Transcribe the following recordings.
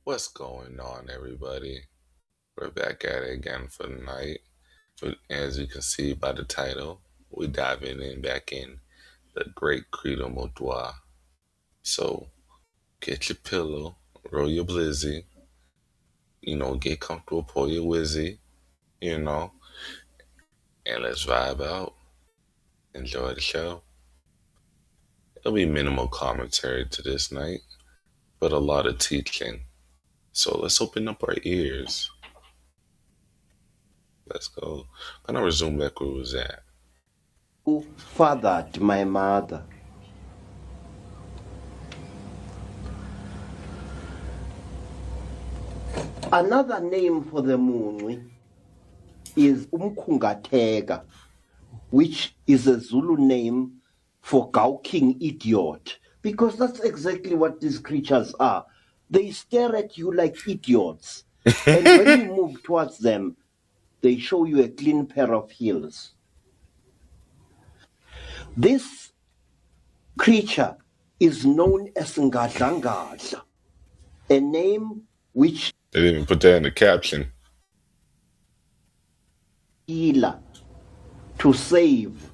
What's going on, everybody? We're back at it again for the night. As you can see by the title, we're diving in back in the great CREEDO MUTWA. So get your pillow, roll your blizzy, get comfortable, pull your wizzy, you know, and let's vibe out. Enjoy the show. There'll be minimal commentary to this night, but a lot of teaching. So let's open up our ears. Let's go. I'm gonna resume back where we was at. Who fathered my mother? Another name for the Munwi is Umkhungatheka, which is a Zulu name for gawking idiot, because that's exactly what these creatures are. They stare at you like idiots, and when you move towards them, they show you a clean pair of heels. This creature is known as Ngadlangadla, a name which They didn't even put that in the caption. to save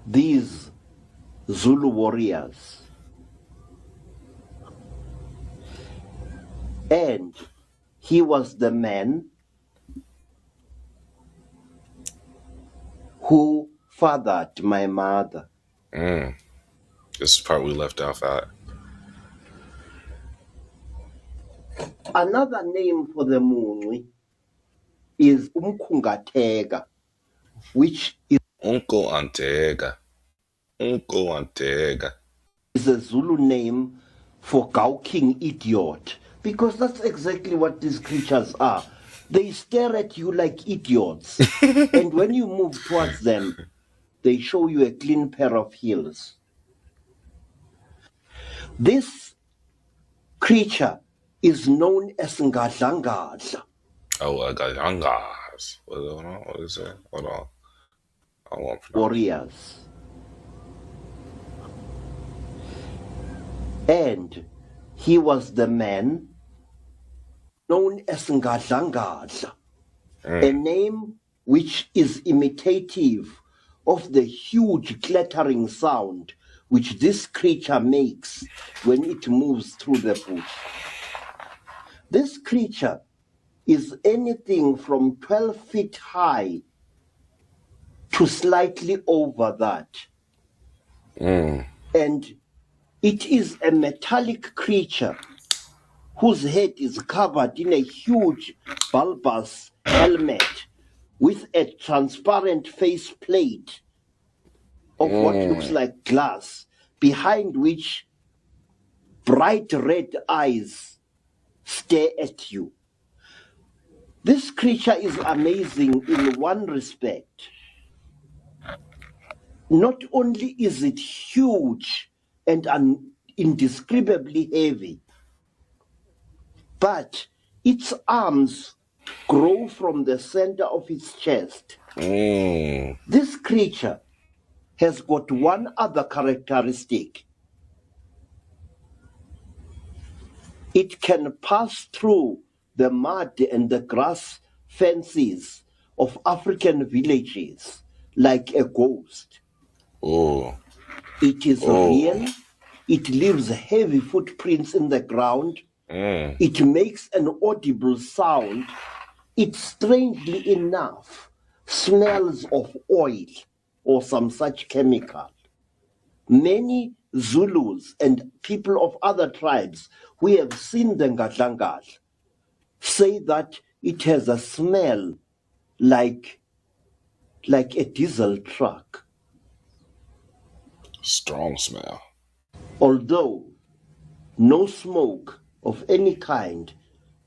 these Zulu warriors. And he was the man who fathered my mother. This is the part we left off at. Another name for the Munwi is Umkhungatheka, which is Uncle Antega. Uncle Antega. a Zulu name for gawking idiot, because that's exactly what these creatures are. They stare at you like idiots, and when you move towards them, they show you a clean pair of heels. This creature is known as Ngadlangadla. Oh, Gayangas. What is it? Hold on. I won't pronounce. Warriors. And he was the man known as Ngadlangadla, a name which is imitative of the huge clattering sound which this creature makes when it moves through the bush. This creature is anything from 12 feet high to slightly over that. And it is a metallic creature whose head is covered in a huge bulbous helmet with a transparent face plate of what looks like glass, behind which bright red eyes stare at you. This creature is amazing in one respect. Not only is it huge and indescribably heavy, but its arms grow from the center of its chest. This creature has got one other characteristic. It can pass through the mud and the grass fences of African villages like a ghost. It is real. It leaves heavy footprints in the ground. It makes an audible sound. It, strangely enough, smells of oil or some such chemical. Many Zulus and people of other tribes who have seen the Ngadlangadla say that it has a smell like a diesel truck. Strong smell. Although no smoke of any kind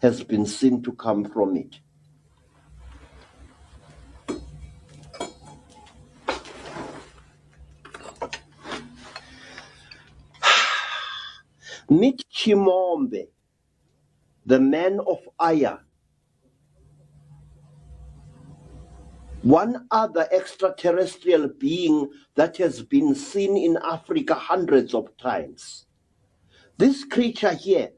has been seen to come from it. Meet Chimombe, the man of Aya. One other extraterrestrial being that has been seen in Africa hundreds of times. This creature here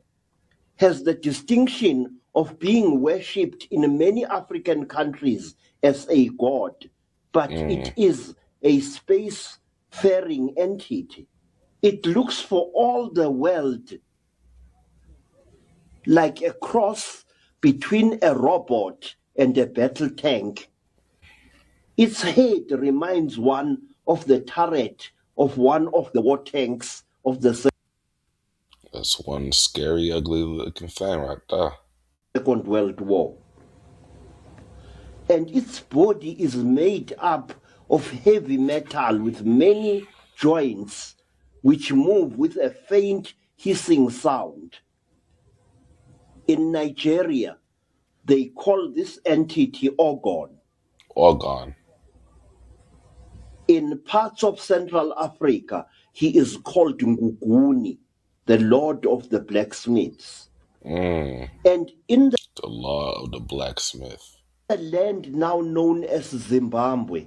has the distinction of being worshipped in many African countries as a god, but it is a space-faring entity. It looks for all the world like a cross between a robot and a battle tank. Its head reminds one of the turret of one of the war tanks of the That's one scary, ugly looking thing right there. Second World War. And its body is made up of heavy metal with many joints which move with a faint hissing sound. In Nigeria, they call this entity Ogon. All gone. In parts of Central Africa, he is called Nguguni, the Lord of the Blacksmiths. And in The law of the blacksmith. the land now known as Zimbabwe,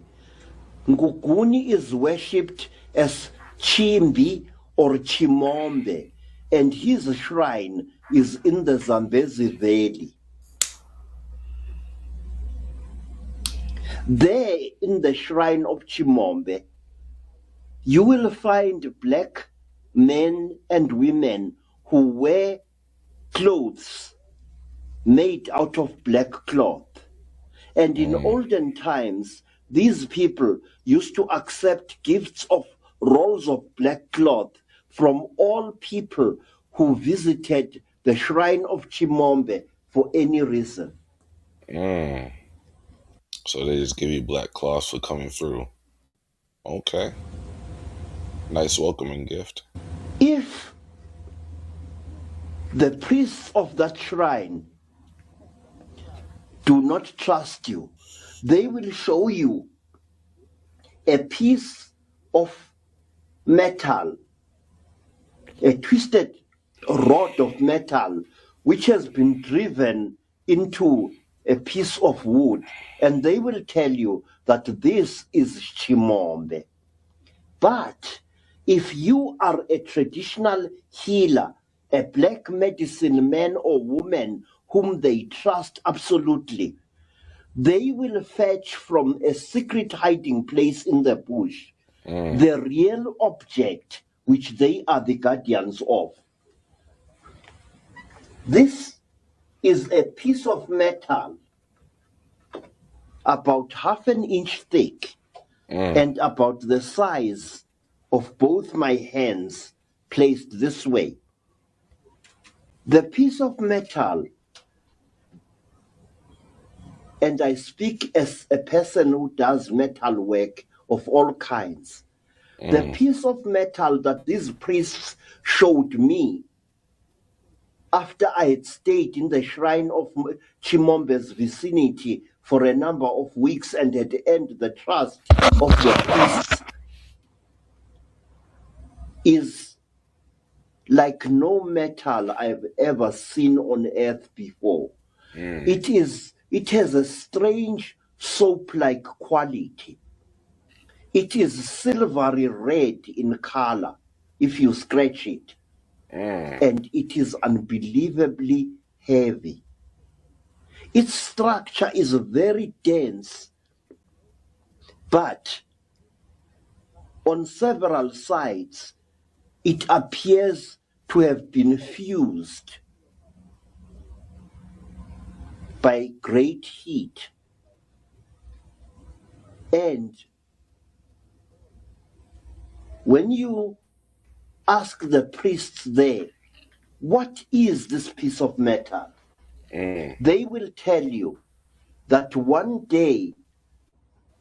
Nguguni is worshipped as Chimbi or Chimombe, and his shrine is in the Zambezi Valley. There, in the shrine of Chimombe, you will find black men and women who wear clothes made out of black cloth. And in olden times, these people used to accept gifts of rolls of black cloth from all people who visited the shrine of Chimombe for any reason. So they just give you black cloths for coming through. Okay. Nice welcoming gift. If the priests of that shrine do not trust you, they will show you a piece of metal, a twisted rod of metal, which has been driven into a piece of wood, and they will tell you that this is Chimombe. But if you are a traditional healer, a black medicine man or woman whom they trust absolutely, they will fetch from a secret hiding place in the bush the real object which they are the guardians of. This is a piece of metal about half an inch thick and about the size of both my hands placed this way. The piece of metal, and I speak as a person who does metal work of all kinds, the piece of metal that these priests showed me after I had stayed in the shrine of Chimombe's vicinity for a number of weeks and had earned the trust of the priests is like no metal I've ever seen on earth before. It has a strange soap-like quality. It is silvery red in color if you scratch it. And it is unbelievably heavy. Its structure is very dense, but on several sides, it appears to have been fused by great heat. And when you ask the priests there, what is this piece of metal? They will tell you that one day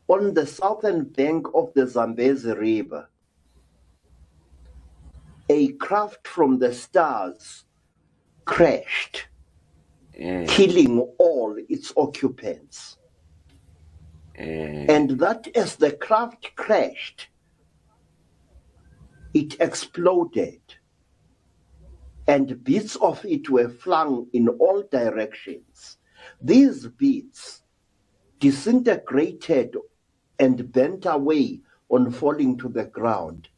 on the southern bank of the Zambezi River, a craft from the stars crashed, killing all its occupants. And that as the craft crashed, it exploded, and bits of it were flung in all directions. These bits disintegrated and bent away on falling to the ground.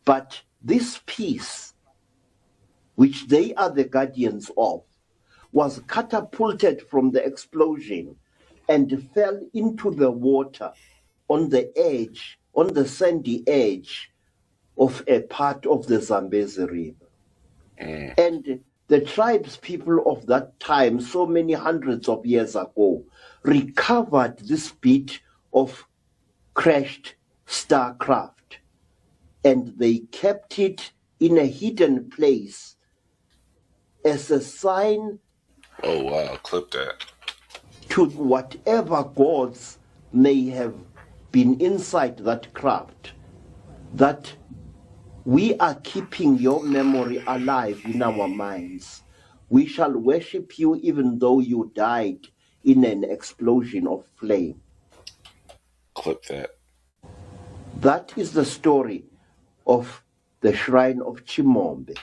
But this piece, which they are the guardians of, was catapulted from the explosion and fell into the water on the sandy edge of a part of the Zambezi River. And the tribes people of that time, so many hundreds of years ago, recovered this bit of crashed starcraft, and they kept it in a hidden place as a sign. Oh wow, clip that. To whatever gods may have been inside that craft, that we are keeping your memory alive in our minds. We shall worship you even though you died in an explosion of flame. Clip that. That is the story of the shrine of Chimombe.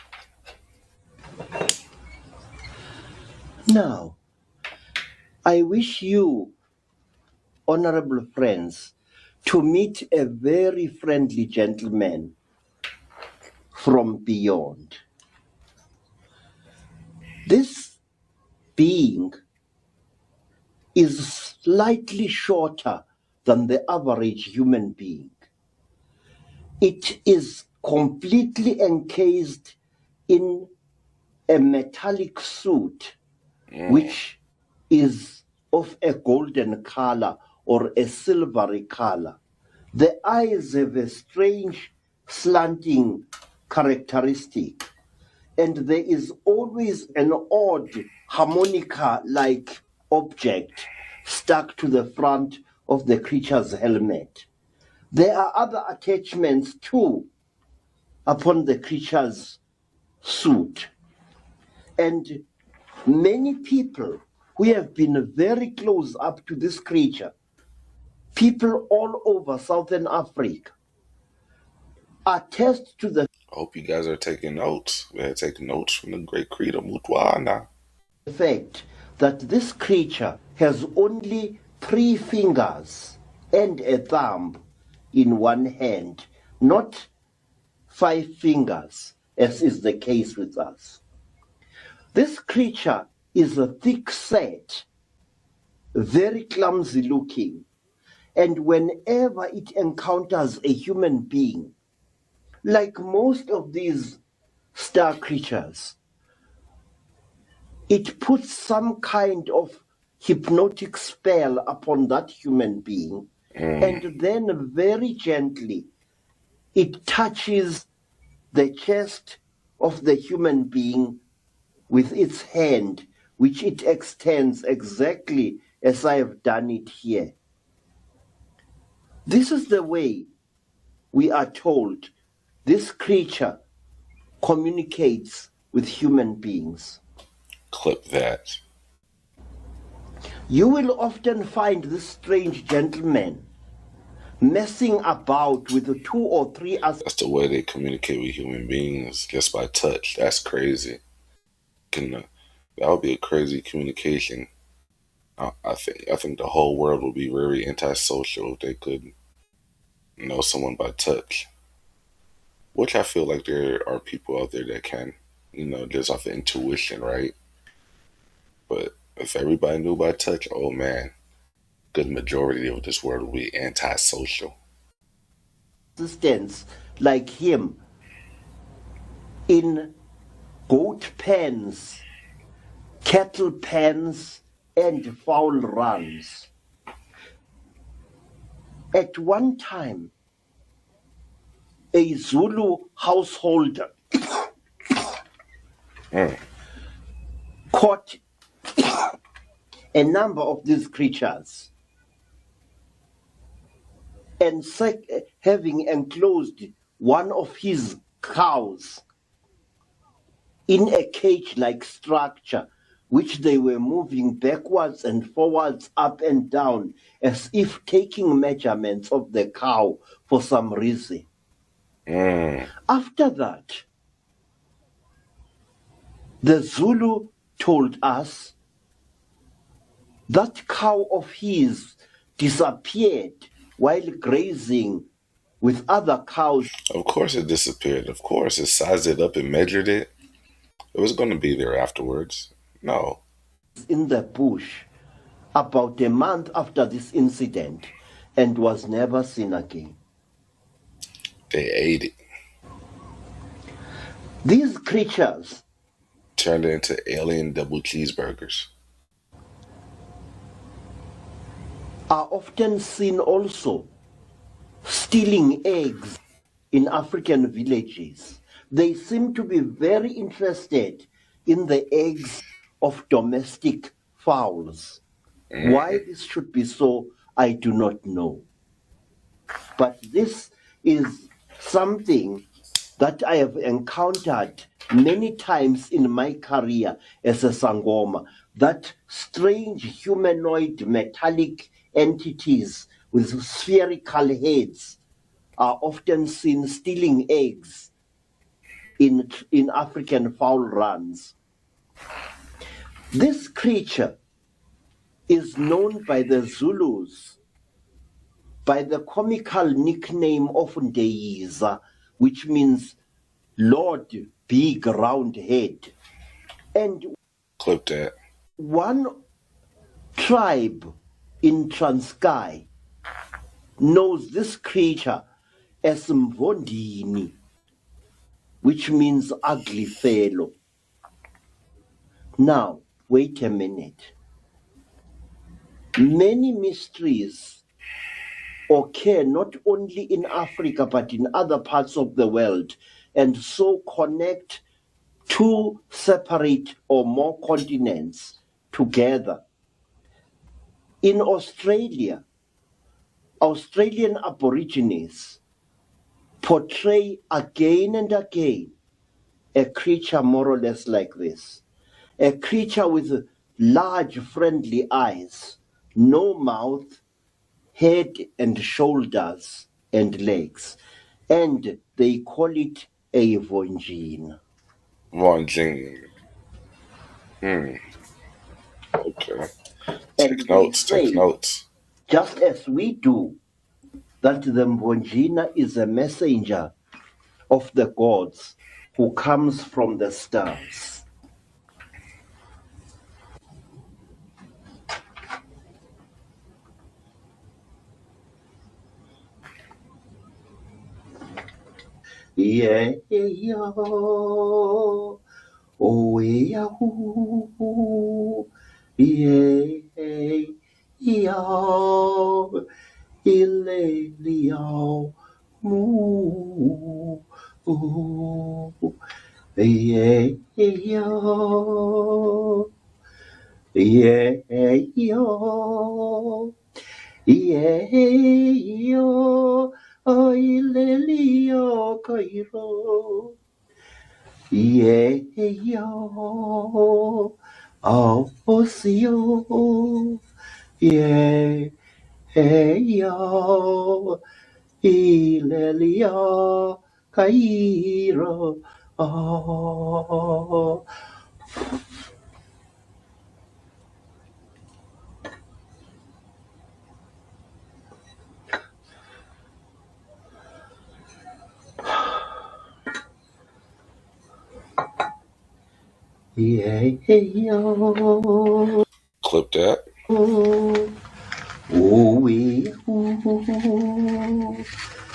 Now, I wish you, honorable friends, to meet a very friendly gentleman from beyond. This being is slightly shorter than the average human being. It is completely encased in a metallic suit, which is of a golden color or a silvery color. The eyes have a strange slanting characteristic, and there is always an odd harmonica-like object stuck to the front of the creature's helmet. There are other attachments too upon the creature's suit. And many people who have been very close up to this creature, people all over Southern Africa, attest to the I hope you guys are taking notes. We're taking notes from the great CREEDO MUTWA now. fact that this creature has only 3 fingers and a thumb in one hand, not 5 fingers, as is the case with us. This creature is a thick-set, very clumsy looking, and whenever it encounters a human being, like most of these star creatures, it puts some kind of hypnotic spell upon that human being, and then very gently it touches the chest of the human being with its hand, which it extends exactly as I have done it here. This is the way we are told this creature communicates with human beings. Clip that. You will often find this strange gentleman messing about with the 2 or 3 That's the way they communicate with human beings, just by touch. That's crazy. That would be a crazy communication. I think the whole world would be very antisocial if they could know someone by touch. Which I feel like there are people out there that can, just off of intuition, right? But if everybody knew by touch, oh man, good majority of this world would be antisocial. Existence like him in goat pens, cattle pens, and fowl runs. At one time, a Zulu householder caught a number of these creatures, and having enclosed one of his cows in a cage-like structure, which they were moving backwards and forwards, up and down, as if taking measurements of the cow for some reason. After that, the Zulu told us that cow of his disappeared while grazing with other cows. Of course it disappeared. Of course, it sized it up and measured it. It was going to be there afterwards. No. in the bush about a month after this incident and was never seen again. They ate it. These creatures Turned it into alien double cheeseburgers. are often seen also stealing eggs in African villages. They seem to be very interested in the eggs of domestic fowls. Why this should be so, I do not know. But this is something that I have encountered many times in my career as a Sangoma, that strange humanoid metallic entities with spherical heads are often seen stealing eggs in African fowl runs. This creature is known by the Zulus by the comical nickname of Ndeiza, which means Lord Big Round Head. And Clip that. one tribe in Transkei knows this creature as Mvondini, which means ugly fellow. Now, wait a minute. Many mysteries occur not only in Africa but in other parts of the world, and so connect two separate or more continents together. In Australia, Australian Aborigines portray again and again a creature more or less like this. A creature with large friendly eyes, no mouth, head and shoulders and legs. And they call it a Vonjin. Von Jing. Okay. And Take notes. Take notes. just as we do, that the Mvonjina is a messenger of the gods who comes from the stars. Yeah, yeah, oh, yeah, yeah, yeah, ilelio, moo, yeah, yeah, yeah, yeah, yeah, ilelio, Cairo. Yeah, yo, oh, see you. Yeah, yo, Ilelia, Cairo. Oh, yeah, yo. Clip that. Oh, we, ooh,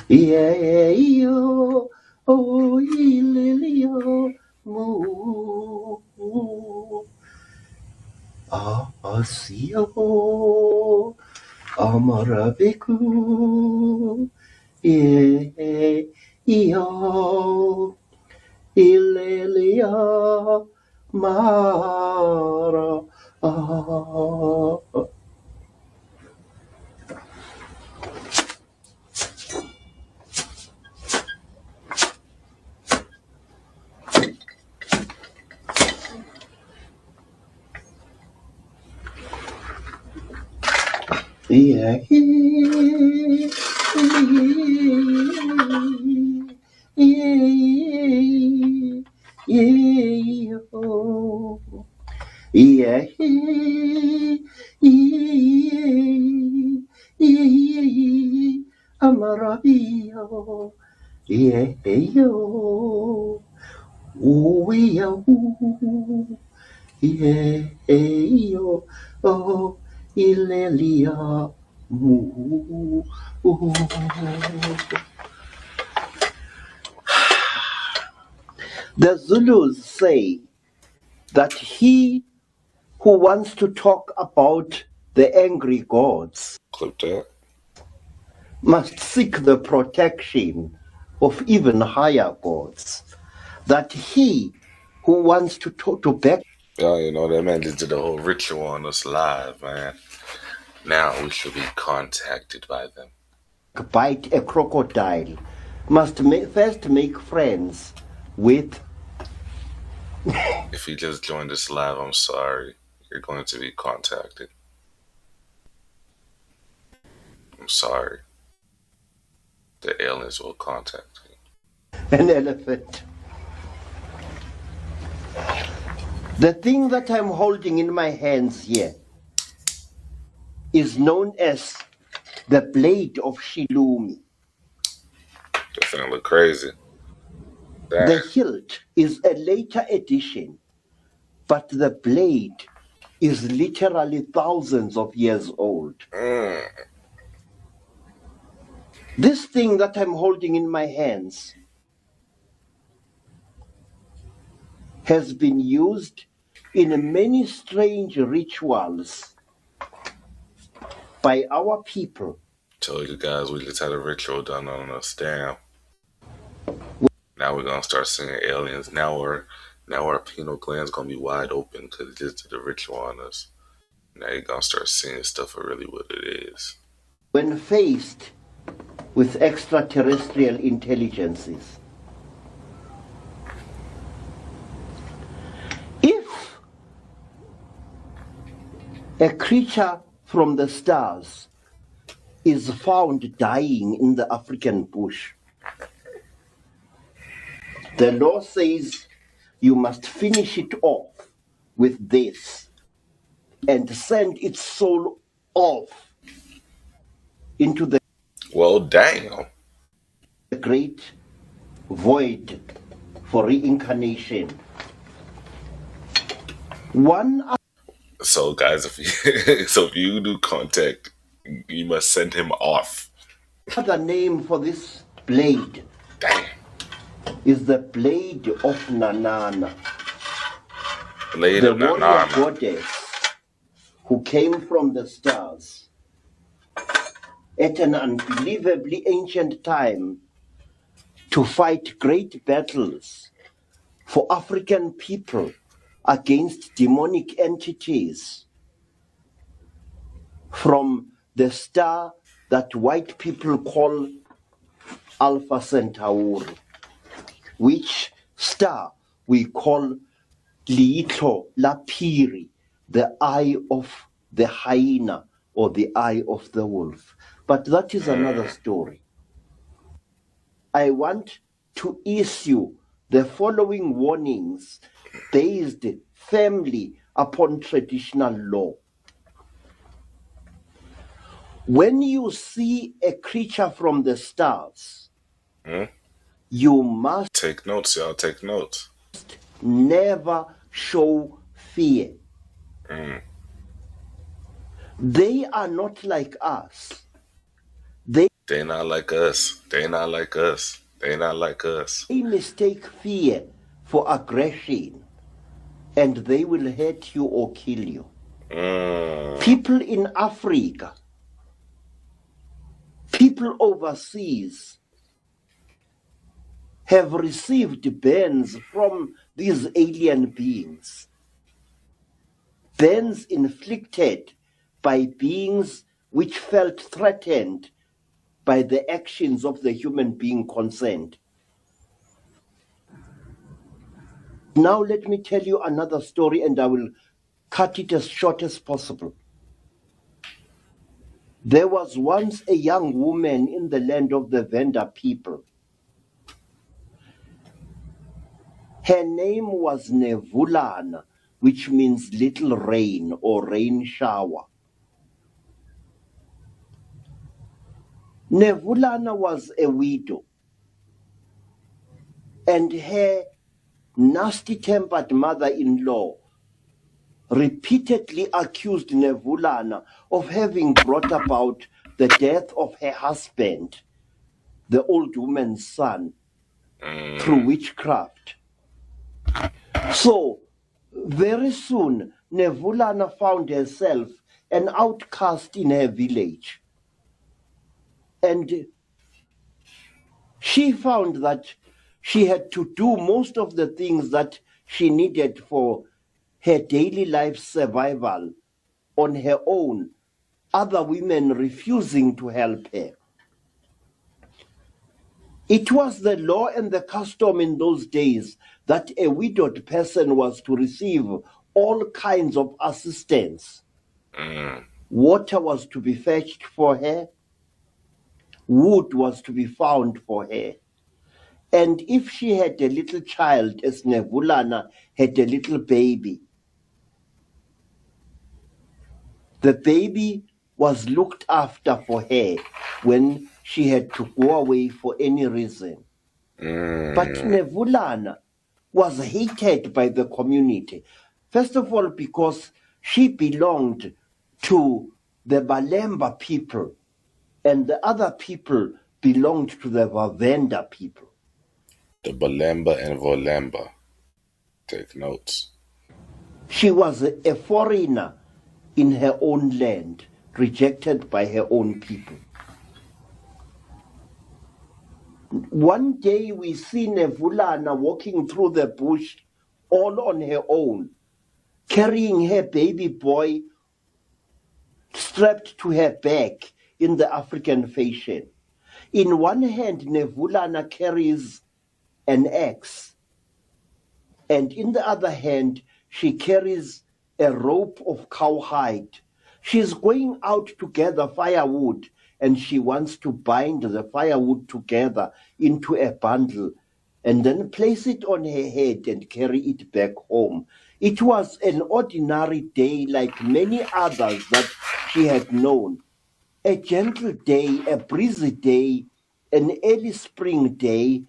yeah, yo, oh, Ilelia, moo. Asio Amarabiku Ye Io Ilelia Mara Yeah, yeah, Amarabio, yeah, yo, oh, yeah, Yeah, yo, oh, ilelia, moo. The Zulus say that he who wants to talk about the angry gods Clip that. must seek the protection of even higher gods. That he who wants to back Y'all, you know, that man just did a whole ritual on us live, man. Now we should be contacted by them. bite a crocodile must first make friends with. If you just joined us live, I'm sorry. You're going to be contacted. I'm sorry. The aliens will contact you. An elephant. The thing that I'm holding in my hands here is known as the blade of Shilumi. That thing look crazy. Damn. The hilt is a later addition, but the blade is literally thousands of years old. This thing that I'm holding in my hands has been used in many strange rituals by our people. Told you guys we just had a ritual done on us. Damn. Now we're gonna start seeing aliens. Now our pineal gland's gonna be wide open because it just did a ritual on us. Now you're gonna start seeing stuff for really what it is. When faced with extraterrestrial intelligences, if a creature from the stars is found dying in the African bush, the law says you must finish it off with this and send its soul off into the Damn. great void for reincarnation. So guys, if you do contact, you must send him off. Other name for this blade Damn. is the blade of Nanana, Blade the of warrior Nanana. goddess who came from the stars at an unbelievably ancient time to fight great battles for African people against demonic entities from the star that white people call Alpha Centauri, which star we call Liitlo Lapiri, the eye of the hyena or the eye of the wolf. But that is another story. I want to issue the following warnings based firmly upon traditional law. When you see a creature from the stars, you must take notes, y'all. Take notes. Never show fear. They are not like us. They not like us. They not like us. They not like us. They mistake fear for aggression, and they will hurt you or kill you. People in Africa, people overseas have received burns from these alien beings. Burns inflicted by beings which felt threatened by the actions of the human being concerned. Now let me tell you another story, and I will cut it as short as possible. There was once a young woman in the land of the Venda people. Her name was Nevulana, which means little rain or rain shower. Nevulana was a widow, and her nasty-tempered mother-in-law repeatedly accused Nevulana of having brought about the death of her husband, the old woman's son, through witchcraft. So, very soon, Nevulana found herself an outcast in her village. And she found that she had to do most of the things that she needed for her daily life survival on her own, other women refusing to help her. It was the law and the custom in those days that a widowed person was to receive all kinds of assistance. Water was to be fetched for her, wood was to be found for her. And if she had a little child, as Nevulana had a little baby, the baby was looked after for her when she had to go away for any reason. But Nevulana was hated by the community. First of all, because she belonged to the Balemba people, and the other people belonged to the Vavenda people. The Balemba and Volemba. Take notes. She was a foreigner in her own land, rejected by her own people. One day we see Nevulana walking through the bush all on her own, carrying her baby boy strapped to her back in the African fashion. In one hand, Nevulana carries an axe, and in the other hand, she carries a rope of cowhide. She's going out to gather firewood, and she wants to bind the firewood together into a bundle and then place it on her head and carry it back home. It was an ordinary day like many others that she had known. A gentle day, a breezy day, an early spring day.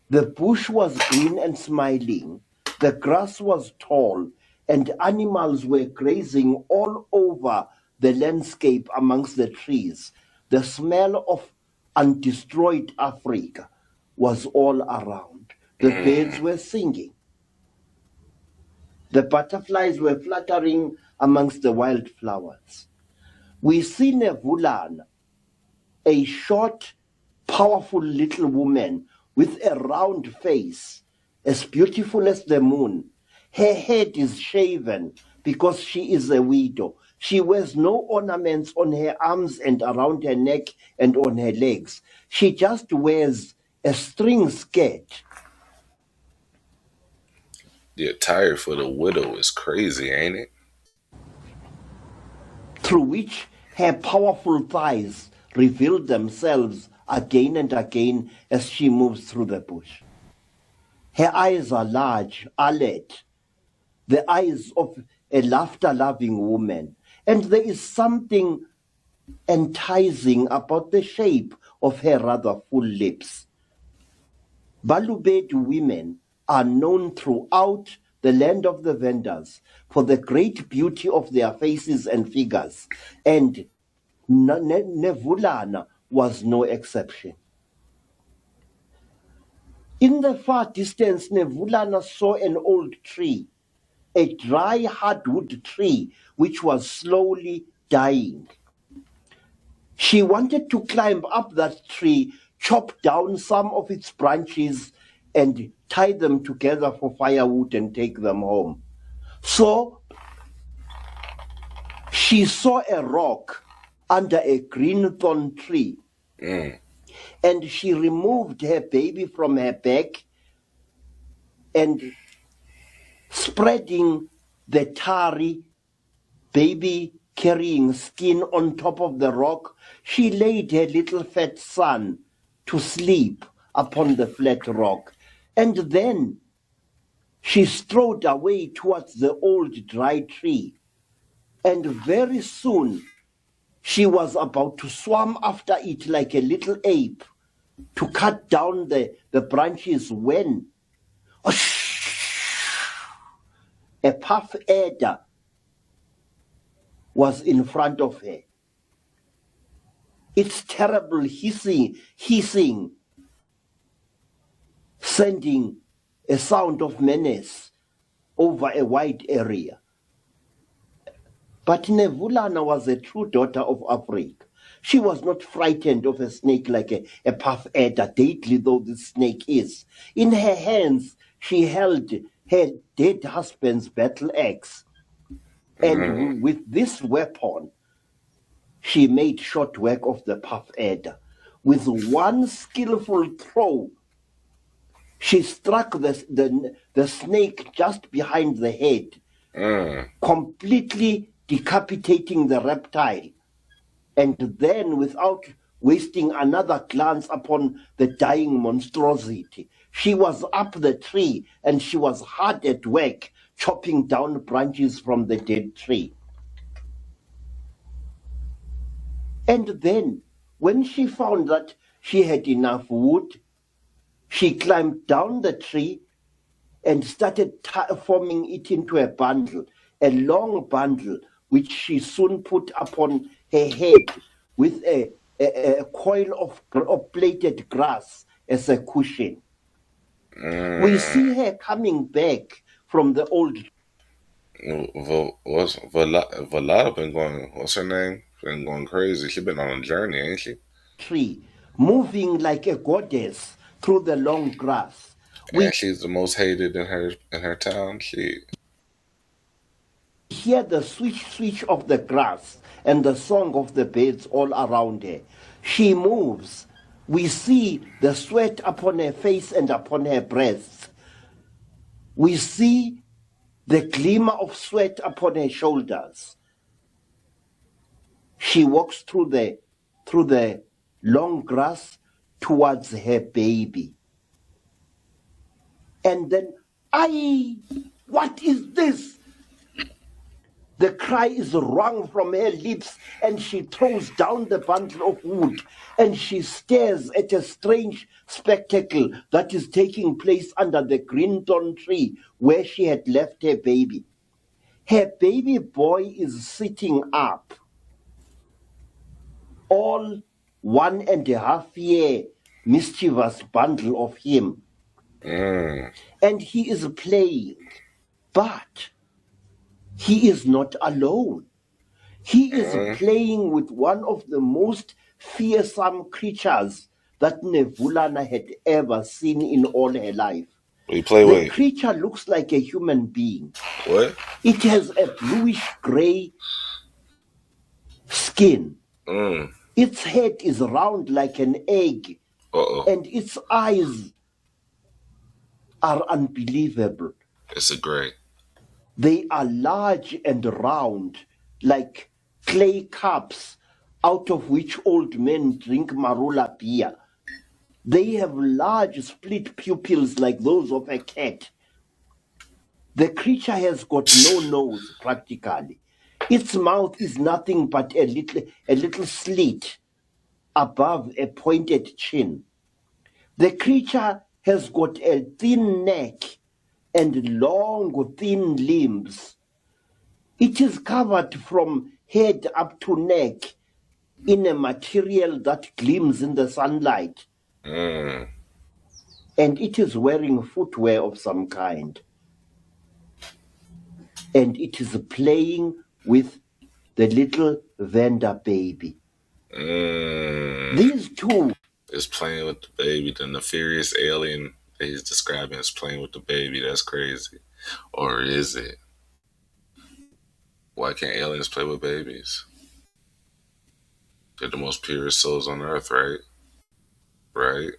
The bush was green and smiling. The grass was tall, and animals were grazing all over the landscape amongst the trees. The smell of undestroyed Africa was all around. The birds were singing. The butterflies were fluttering amongst the wildflowers. We see Nevulana, a short, powerful little woman with a round face, as beautiful as the moon. Her head is shaven because she is a widow. She wears no ornaments on her arms and around her neck and on her legs. She just wears a string skirt. The attire for the widow is crazy, ain't it? Through which her powerful thighs reveal themselves again and again as she moves through the bush. Her eyes are large, alert, the eyes of a laughter-loving woman, and there is something enticing about the shape of her rather full lips. Balobedu women are known throughout the land of the vendors for the great beauty of their faces and figures, and Nevulana was no exception. In the far distance, Nevulana saw an old tree, a dry hardwood tree which was slowly dying. She wanted to climb up that tree, chop down some of its branches, and tie them together for firewood and take them home. So she saw a rock under a green thorn tree, and she removed her baby from her back and spreading the tarry baby carrying skin on top of the rock, she laid her little fat son to sleep upon the flat rock. And then she strode away towards the old dry tree. And very soon she was about to swim after it like a little ape to cut down the branches when a puff adder was in front of her. Its terrible hissing, sending a sound of menace over a wide area. But Nevulana was a true daughter of Africa. She was not frightened of a snake like a puff adder, deadly though this snake is. In her hands, she held her dead husband's battle axe. And with this weapon, she made short work of the puff adder. With one skillful throw, she struck the snake just behind the head, completely decapitating the reptile. And then, without wasting another glance upon the dying monstrosity, she was up the tree and she was hard at work, chopping down branches from the dead tree. And then, when she found that she had enough wood, she climbed down the tree and started forming it into a bundle, a long bundle, which she soon put upon her head with a coil of plaited grass as a cushion. We see her coming back from the old Valada been going, what's her name? Been going crazy. She been on a journey, ain't she? tree, moving like a goddess through the long grass. And she's the most hated in her town. She hear the swish of the grass and the song of the birds all around her. She moves. We see the sweat upon her face and upon her breasts. We see the glimmer of sweat upon her shoulders. She walks through the long grass towards her baby. And then, what is this? The cry is wrung from her lips, and she throws down the bundle of wood, and she stares at a strange spectacle that is taking place under the green thorn tree where she had left her baby. Her baby boy is sitting up, all 1.5 year mischievous bundle of him. And he is playing, but he is not alone. He is playing with one of the most fearsome creatures that Nevulana had ever seen in all her life. The creature looks like a human being. What? It has a bluish-gray skin. Its head is round like an egg. And its eyes are unbelievable. It's a gray. They are large and round, like clay cups out of which old men drink marula beer. They have large split pupils like those of a cat. The creature has got no nose, practically. Its mouth is nothing but a little slit above a pointed chin. The creature has got a thin neck and long, thin limbs. It is covered from head up to neck in a material that gleams in the sunlight. And it is wearing footwear of some kind. And it is playing with the little Venda baby. These two is playing with the baby. The nefarious alien that he's describing is playing with the baby. That's crazy. Or is it? Why can't aliens play with babies? They're the most purest souls on earth, right? Right?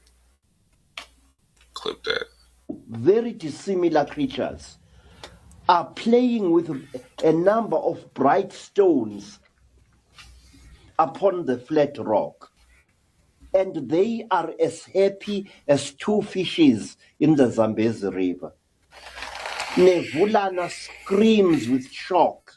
Clip that. Very dissimilar creatures are playing with a number of bright stones upon the flat rock. And they are as happy as two fishes in the Zambezi River. Nevulana screams with shock.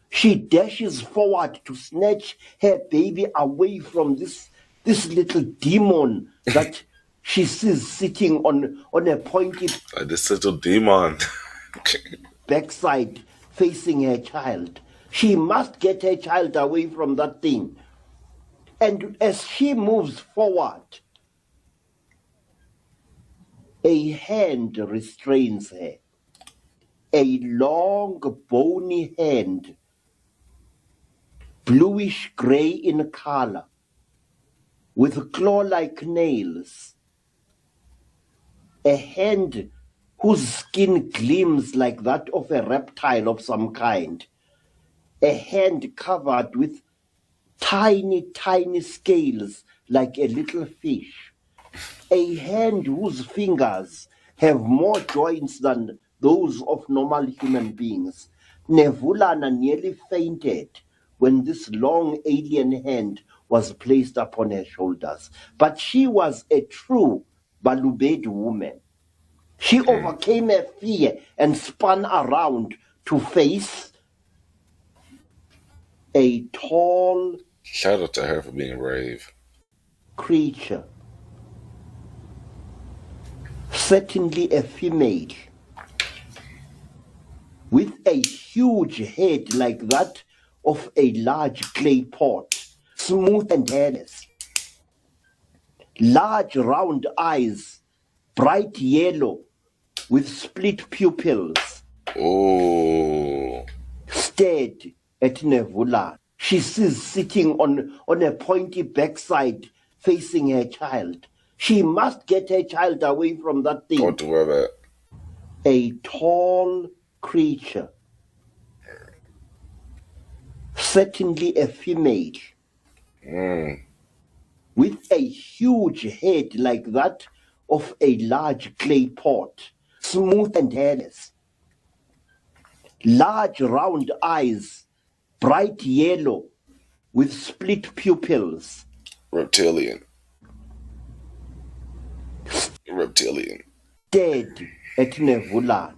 She dashes forward to snatch her baby away from this little demon that she sees sitting on a pointed this little demon backside facing her child. She must get her child away from that thing. And as she moves forward, a hand restrains her. A long, bony hand, bluish gray in color, with claw-like nails. A hand whose skin gleams like that of a reptile of some kind. A hand covered with tiny, tiny scales like a little fish. A hand whose fingers have more joints than those of normal human beings. Nevulana nearly fainted when this long alien hand was placed upon her shoulders. But she was a true Balubedi woman. She overcame her fear and spun around to face a tall Shout out to her for being brave. creature, certainly a female, with a huge head like that of a large clay pot, smooth and hairless. Large round eyes, bright yellow, with split pupils, Oh, stared at Nevula. She sees sitting on a pointy backside facing her child. She must get her child away from that thing. what to wear that? A tall creature, certainly a female, with a huge head like that of a large clay pot, smooth and hairless. Large round eyes, bright yellow, with split pupils. Reptilian. Reptilian. Stared at Nevulan.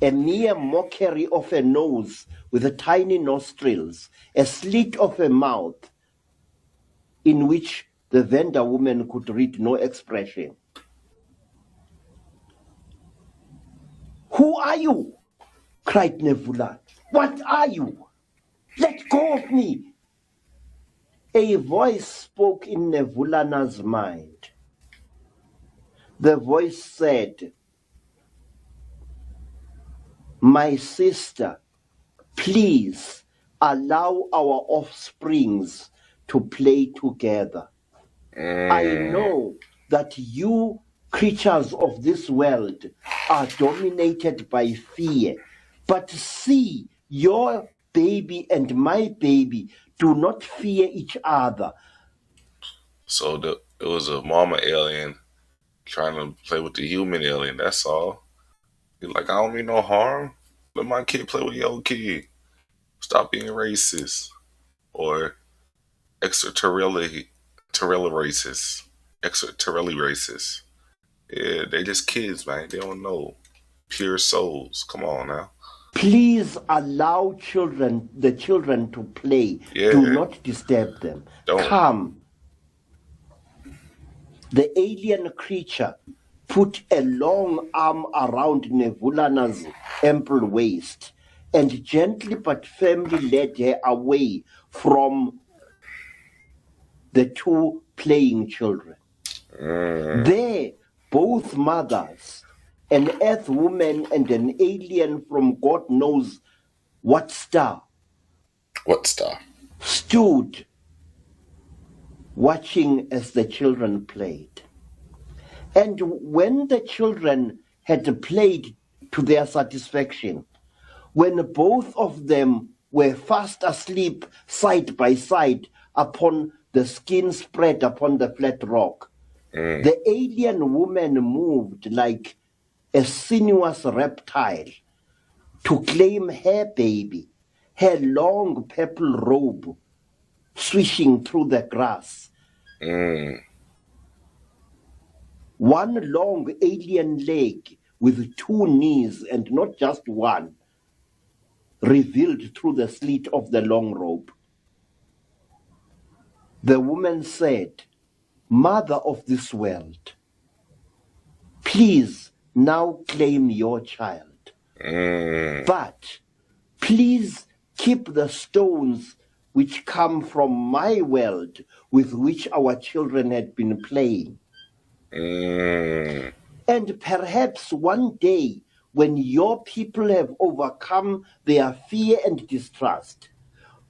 A mere mockery of a nose with tiny nostrils, a slit of a mouth in which the vendor woman could read no expression. "Who are you?" cried Nevulan. "What are you? Let go of me." A voice spoke in Nevulana's mind. The voice said, "My sister, please allow our offsprings to play together. I know that you creatures of this world are dominated by fear, but see, your baby and my baby do not fear each other." So it was a mama alien trying to play with the human alien. That's all. He's like, I don't mean no harm. Let my kid play with your kid. Stop being racist or extraterrestrially racist. Extraterrestrially racist. Yeah, they just kids, man. They don't know. Pure souls. Come on now. Please allow the children to play. Yeah. Do not disturb them. Don't. Come. The alien creature put a long arm around Nevulana's ample waist and gently but firmly led her away from the two playing children. There, both mothers, an earth woman and an alien from God knows what star, stood watching as the children played. And when the children had played to their satisfaction, when both of them were fast asleep side by side upon the skin spread upon the flat rock, the alien woman moved like a sinuous reptile to claim her baby, her long purple robe swishing through the grass. One long alien leg with two knees, and not just one, revealed through the slit of the long robe. The woman said, "Mother of this world, please now claim your child. But please keep the stones which come from my world with which our children had been playing. And perhaps one day, when your people have overcome their fear and distrust,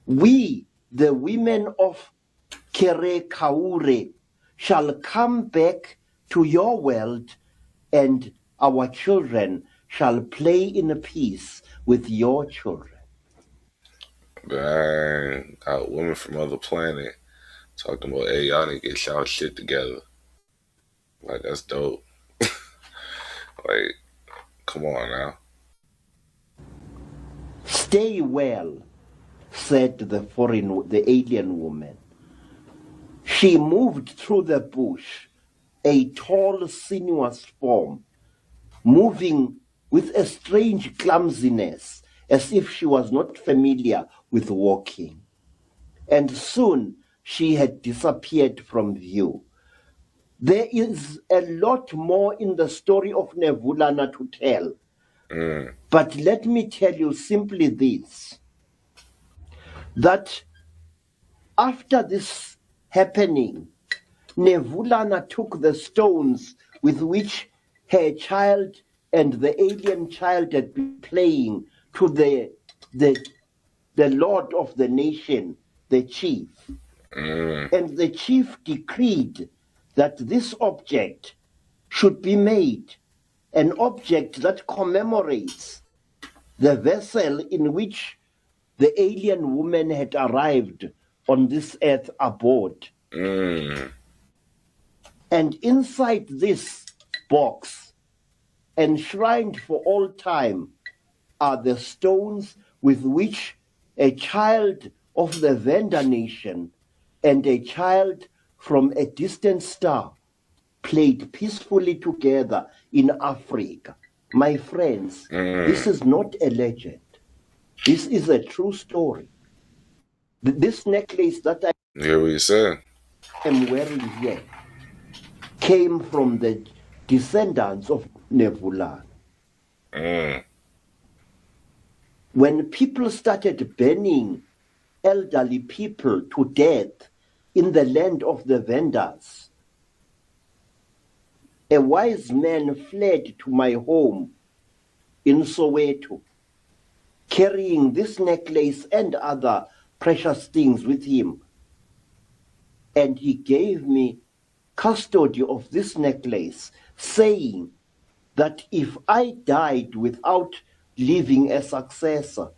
we, the women of Kere Kaure, shall come back to your world, and our children shall play in peace with your children. Dang, got women from other planet talking about, hey, y'all need to get y'all shit together. Like, that's dope. Like, come on now. Stay well, said the alien woman. She moved through the bush, a tall, sinuous form, moving with a strange clumsiness, as if she was not familiar with walking. And soon she had disappeared from view. There is a lot more in the story of Nevulana to tell. But let me tell you simply this, that after this happening, Nevulana took the stones with which her child and the alien child had been playing to the lord of the nation, the chief. And the chief decreed that this object should be made an object that commemorates the vessel in which the alien woman had arrived on this earth aboard. And inside this box, enshrined for all time, are the stones with which a child of the Venda nation and a child from a distant star played peacefully together in Africa. My friends, this is not a legend. This is a true story. This necklace that I Hear what you said. am wearing here came from the descendants of Nevulana. When people started burning elderly people to death in the land of the Vendas, a wise man fled to my home in Soweto, carrying this necklace and other precious things with him. And he gave me custody of this necklace, saying that if I died without leaving a successor,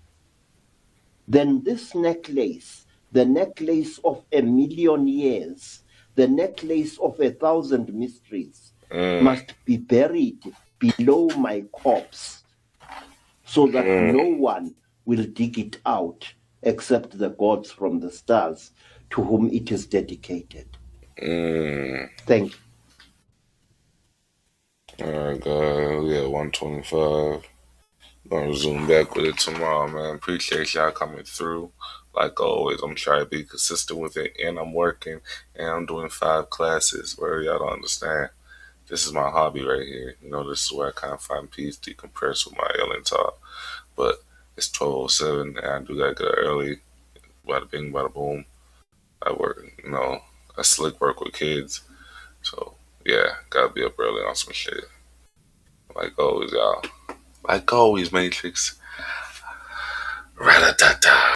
then this necklace, the necklace of 1,000,000 years, the necklace of 1,000 mysteries, must be buried below my corpse, so that no one will dig it out except the gods from the stars to whom it is dedicated. Thank you. All right, guys. We at 125. Gonna resume back with it tomorrow, man. Appreciate y'all coming through. Like always, I'm trying to be consistent with it, and I'm working, and I'm doing 5 classes where y'all don't understand. This is my hobby right here. You know, this is where I kind of find peace, decompress with my alien talk. But it's 12:07, and I do gotta get up early. Bada bing, bada boom. I work, you know, I slick work with kids. So, yeah, gotta be up early on some shit. Like always, y'all. Like always, Matrix.